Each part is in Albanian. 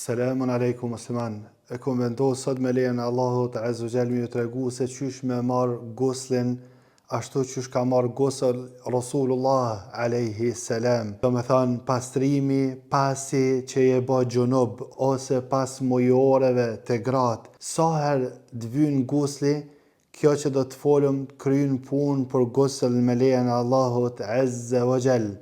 Selamun alaikum musliman. E kom vendosur sot me lejen e Allahut Azza wa Jalla ju tregu se çysh me marr guslin ashtu çysh ka marr gusl Rasulullah alayhi salam. Do me thënë pastrimi pasi që je bë gjunub ose pas mujoreve të gratë. Sa herë të vyn gusli, kjo që do të folëm kryen punë për gusl me lejen e Allahut Azza wa Jalla.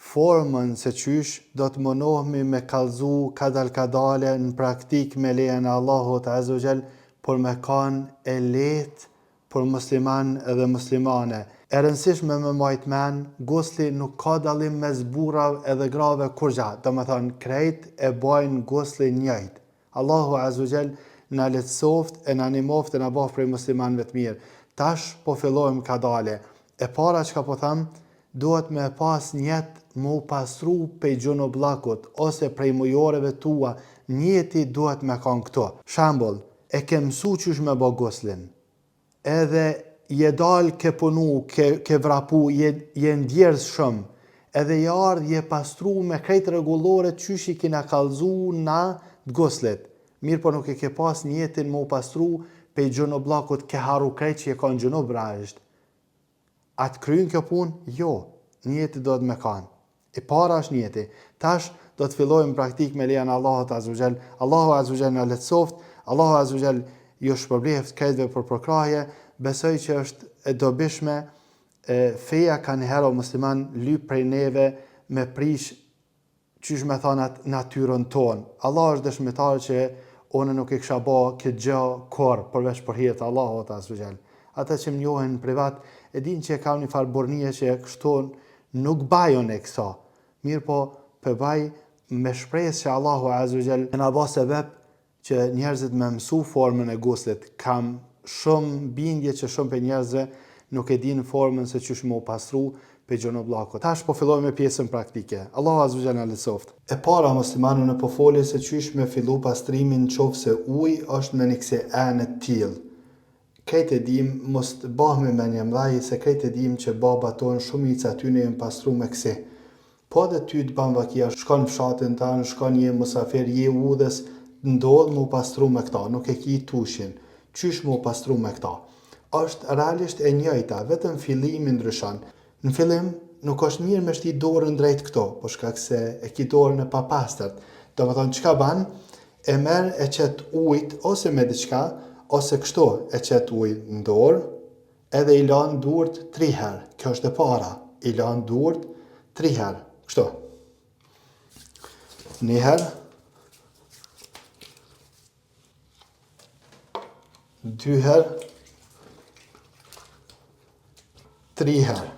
Formën se qysh do të mënohemi me kallzu kadale në praktik me lejen e Allahut Azza wa Jall, por me kanë e lehtë për musliman edhe muslimane. E rëndësishme me majt men, gusli nuk ka dallim mes burrave edhe grave kur gja. Do me thënë krejt e bajnë guslin njëjtë. Allahu Azza wa Jall na lehtësoft e na nimoft e na bëf prej muslimanëve të mirë. Tash po fillojmë kadale. E para çka po them, duhet me pas njet mu pastru pej gjunoblakut ose prej mujoreve tua, njeti duhet me kanë këto. Shembull, e ke mësu qysh me bë guslin, edhe je dal ke punu, ke vrapu, je ndjerës shumë, edhe je ardh je pastru me krejt rregullore qysh i kina kallzu na të guslit. Mirë po nuk e ke pas njetin mu pastru pej gjunoblakut, ke haru krejt që je kanë gjunub rajsht. A të kryen kjo punë? Jo, njeti do të me kanë. E para është njeti. Tash do të fillojmë praktik me lejen e Allahut Azza wa Jall. Allahu Azza wa Jall na lehtësoft, Allahu Azza wa Jall ju shpërbleft krejtve për përkrahje. Besoj që është e dobishme, feja kanë herë o musliman lyp prej neve me prish qysh me thanat natyrën tonë. Allah është dëshmitar që unë nuk e kisha bë këtë gjë kur përveç për hir të Allahut Azza wa Jall. Ata që më njohin privat e din që kam një farë burnie që kështu nuk bajon e kësa. Mirë po përbaj me shpresë që Allahu Azza wa Jall e na bë sebeb që njerëzit me mësu formën e guslit. Kam shumë bindje që shumë për njerëzve nuk e din formën se çysh me u pastru pe gjunoblakut. Tash po fillojmë me pjesën praktike. Allahu Azza wa Jall na lehtësoft. E para muslimanu në po folje se çysh me fillu pastrimin nëse uji është me një kse të tillë. Krejt e dim, mos të bahme me një mdhaj, se krejt e dim që baba tonë shumica ty në jenë pastru me kësi. Po dhe ty të ban vakia, shkon fshatin tanë, shkon një musafir, je udhës, ndodhë mu pastru me këta, nuk e ki tushin. Qysh mu pastru me këta? Është realisht e njëjta, vetëm fillimi ndryshan. Në fillim, nuk është mirë me shti dorën drejt këto, po shkak se e ki dorën e papastërt. Do më thonë, qka ban? E merë e qëtë ujt, ose me diqka, ose kështu e qëtë ujt në dorë, edhe i lanë durët 3 herë. Kjo është e para. I lanë durët 3 herë. Kështu. 1 herë. 2 herë. 3 herë.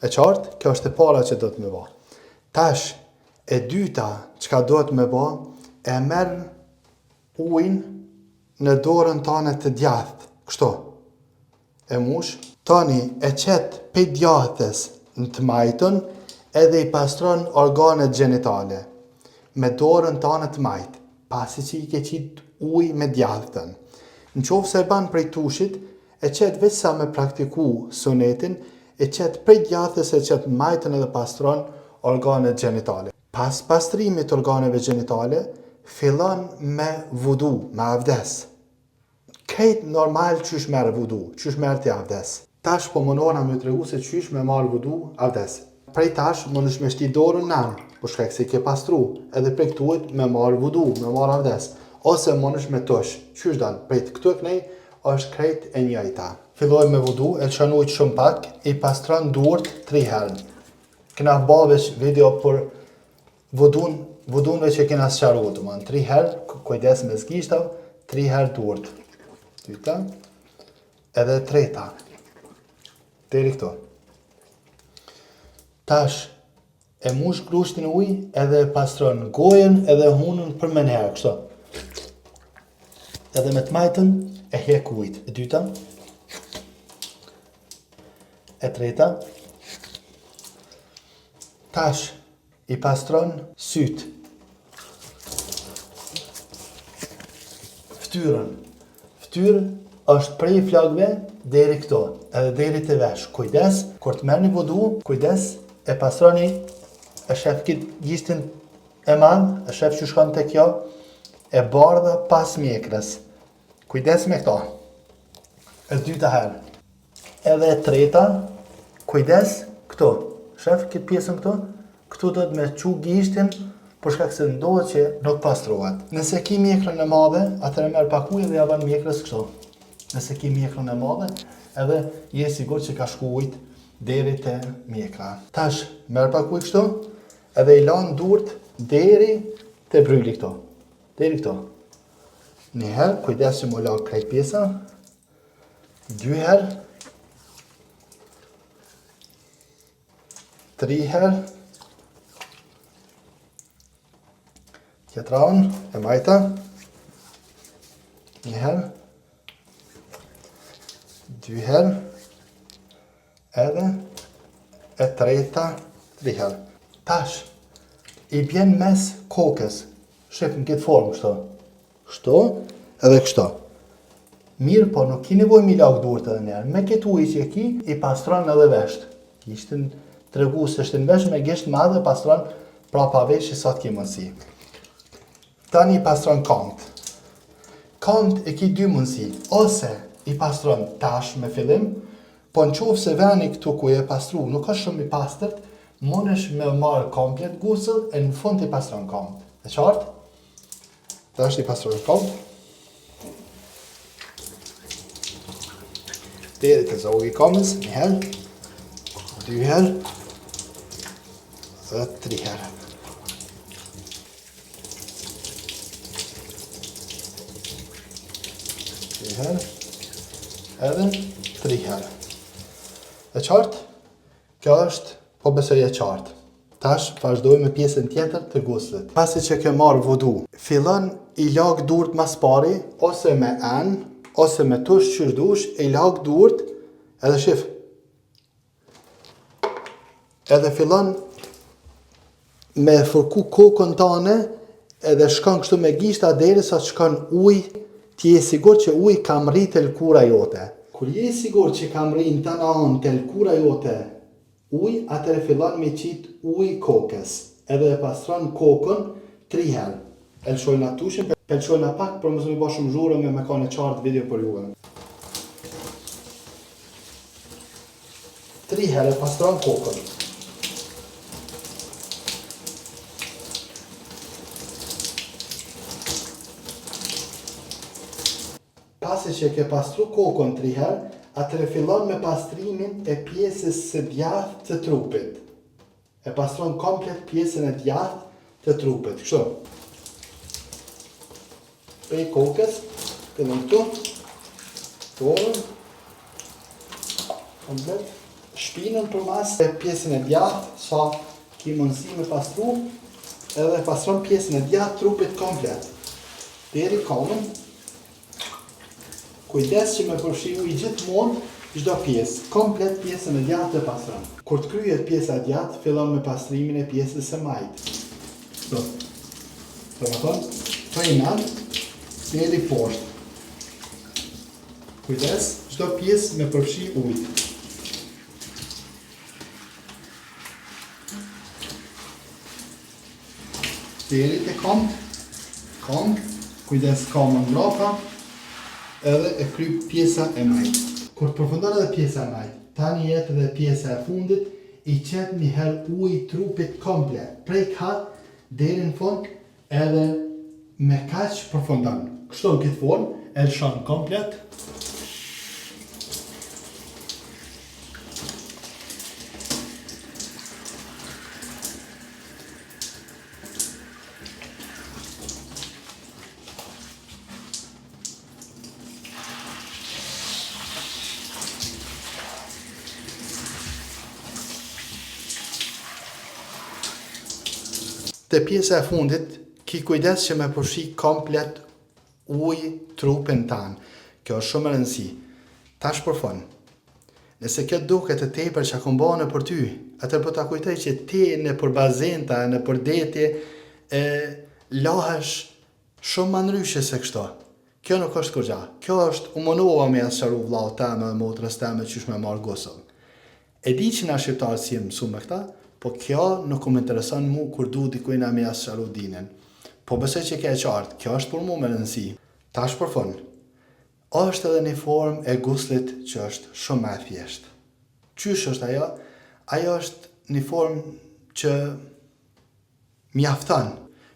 E qartë? Kjo është e para që do të me ba. Tash, e dyta çka do të me ba, e merë ujnë në dorën tane të djathtë, kështu, e mush, tani e qetë pe djathës në të majtën edhe i pastron organet gjenitale me dorën tane të majtë, pasi që i ke qitë uj me djathën. Në qofë se e ban prej tushit, e qetë veç sa me praktiku sunetin, e qetë prej djathës e qetë majtën edhe pastron organet gjenitale. Pas pastrimit organeve gjenitale, fillon me vudu, me avdes. Krejt normal qysh merë vudu, qysh merë të avdes. Tash po mënona me tregu se qysh me marë vudu, avdes. Prej tash mënesh me shti dorën nën, po shkak se ke pastru, edhe prej këtuet me marë vudu, me marë avdes. Ose mënesh me tush, qysh dan, prej këtu e kënej është krejt e njëjta. Filloj me vudu, e qënë ujtë shumë pak, i pastron durët 3 herë. Kena bavesh video për vudunve që kena sëqaru, 3 herë, kujdes me zgishtav, 3 herë durët. Dyta, edhe treta. Deri këto. Tash, e mush grushtin uj, edhe e pastron gojen edhe hunën për menherë, kështu. Edhe me të majtën, e hjek ujt. E dyta. E treta. Tash, i pastron syt. Ftyrën. Ftyrën është prej flagve deri këto, edhe deri të vesh. Kujdes, kur të merrni vudu, kujdes, e pastroni, e shef kit gjishtin e madh, e shef që shkon te kjo, e bardhë pas mjekrës. Kujdes me këto. E dyta herë. Edhe e treta, kujdes këtu. Shef këtë pjesën këtu? Këtu do të me çu gishtin, për shkak se ndodhet që nuk pastrohet. Nëse ki mjekrën e madhe, atëherë merr pak ujë dhe ja bën mjekrës kështu. Nëse ki mjekrën e madhe, edhe je sigurt që ka shku ujit deri te mjekra. Tash merr pak ujë kështu, edhe i lan durt deri te bryli këtu. Deri këtu. Një herë, kujdes që më lag krejt pjesa. 2 herë. 3 herë. Tjetëran, e majta. 1 herë. 2 herë. Edhe e treta 3 herë. Tash, i bjen mes kokës. Shef në këtë formë kështu. Kështu edhe kështu. Mirë, po nuk ki nevojë mi lag durt edhe njerë. Me këtë ujë që ki, i pastron edhe vesht. Kishtin tregu se është në vesh me gisht madhe, pastron prapa vesh i sa t'ki mundësi. Tani i pastron këmbët. Këmbët e ki 2 mundësi. Ose i pastron tash me fillim, po në qovë se veni këtu ku e pastru nuk është shumë i pastërt, mundesh me marrë komplet gusëll e në fund i pastron këmbët. E qartë? Tash i pastron këmbët. Deri të zogu i këmbës, 1 herë, 2 herë, dhe 3 herë. Herë, edhe 3 herë. E qartë? Kjo është, po besoj e qartë. Tash, vazhdoj me pjesën tjetër të guslit. Pasi që ke marrë vudu, fillon i lag durt mas pari, ose me enë, ose me tush qyrdush, i lag durt, edhe shif. Edhe fillon me fërku kokën tane, edhe shkon kështu me gishta deri sa të shkon ujë, ti je sigur që uji ka mri të lkura jote. Kur je sigur që ka mri në të anë të lkura jote uj, atëre fillon me qit uj kokës. Edhe e pastron kokën 3 herë. E lëshojnë atë tushin, e lëshojnë atë pak, për mësë me bo shumë zhurë me ka në qartë video për juve. 3 herë e pastron kokën. Pasi që ke pastru kokën 3 herë, atëre fillon me pastrimin e pjesës së djathtë të trupit. E pastron komplet pjesën e djathtë të trupit. Kështu. Prej kokës, fillon këtu, dorën, komplet, shpinën për mas, e pjesën e djathtë, sa ki mundësi me pastru, edhe pastron pjesën e djathtë trupit komplet. Deri komën, kujdes që me përfshiu i gjithmonë çdo pjesë, komplet pjesën e djathtë të pastron. Kur të kryhet pjesa e djathtë, fillon me pastrimin e pjesës së majtë. Kështu. Prej nat deri poshtë. Kujdes, çdo pjesë me përfshi ujë. Deri te këmbë, kujdes këmbën mbrapa. Edhe e kry pjesa e majtë. Kur të përfundon edhe pjesa e majtë, tani jetë edhe pjesa e fundit, i qetë një herë ujë trupit komplet, prej katë deri në fund, edhe me kaq përfundon. Kështu në këtë formë, e lëshon komplet. Te pjesa e fundit, ki kujdes që me përfshi komplet ujë trupin tanë. Kjo është shumë e rëndësi. Tash për fund. Nëse kjo duket të tepër që akon bane për ty, atër po ta kujtoj që ti në për bazenta, në për detje, lahesh shumë më ndryshe se kështu. Kjo nuk është kërgja. Kjo është u mënova me asharu vllau teme dhe motrës teme që shme marrë gusëll. E di që na shqiptarë si mësu me këta, Po kjo nuk më intereson mu kur du dikujna me jasë sharu dinin. Po besoj që ke e qartë, kjo është për mu me rëndësi. Tash për fund, është edhe një formë e guslit që është shumë e thjeshtë. Qysh është ajo? Ajo është një formë që mjafton.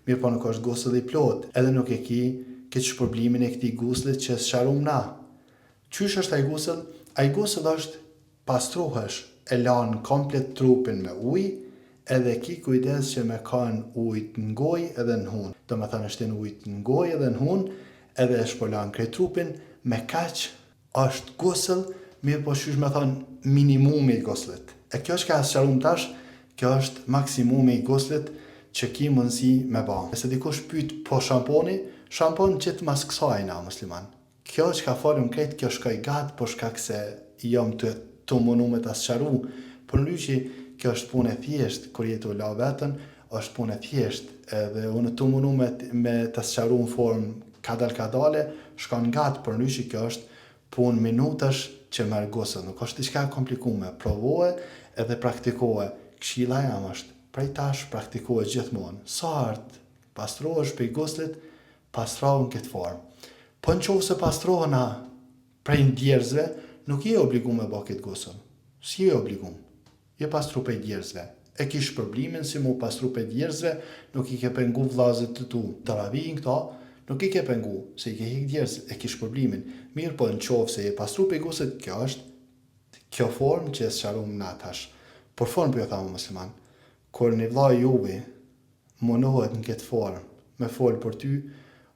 Mirë po nuk është gusl i plot, edhe nuk e ki këtë shpërblimin e këtij guslit që sharum na. Qysh është ai gusl? Ai gusl është pastruhesh, e lanë komplet trupin me ujë, edhe ki kujdes që me kanë ujt në gojë edhe në hunë. Do me thënë shtin ujt në gojë edhe në hunë, edhe e shpërlan krejt trupin, me kaq është gusl, mirë po qysh me thënë minimumi i guslit. E kjo që ka sharum tash, kjo është maksimumi i guslit që ki mundësi me ba. Nëse dikush pyet po shamponi, shampon gjithë mas kësaj na musliman. Kjo që ka folëm krejt, kjo shkoj gatë, po shkak se jam të mundu me të sharu, por ndryshe kjo është punë e thjeshtë, kur jetu la vetën, është punë e thjeshtë, edhe unë të mundu me të sharu në formë kadale, shkon gatë, por ndryshe kjo është punë minutash që merr gusl, nuk është diçka komplikume, provoje edhe praktikoje. Këshilla jam është, prej tash praktikoje gjithmonë. Sa hartë pastrohesh për guslit, pastrohu në këtë formë. Po në qovë se pastrohena prej ndjerzve, nuk je obligum me ba këtë gusl. Si je obligum? Je pastru për djerzve. E ki shpërblimin si mu pastru për djerzve, nuk i ke pengu vllazët të tu. Taravijin këta, nuk i ke pengu, se i ke hik djerzve, e ki shpërblimin. Mirë po në qovë se je pastru për guslit, kjo është kjo formë që e sharum na tash. Por formë për jo thamë musliman, kur një vllai juve munohet në këtë formë, me folë për ty,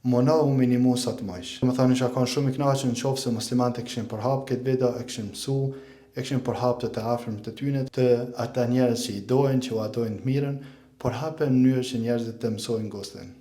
munohu minimu sa të mëjsh. Më thani që kanë shumë i knaqën në qofë se muslimat e këshin përhap këtë video, e këshin mësu, e këshin përhap të afërm të tyne, të ata njerëz që i dojnë, që u adojnë të mirën, përhap e mënyrë që njerëzit të mësojnë guslin.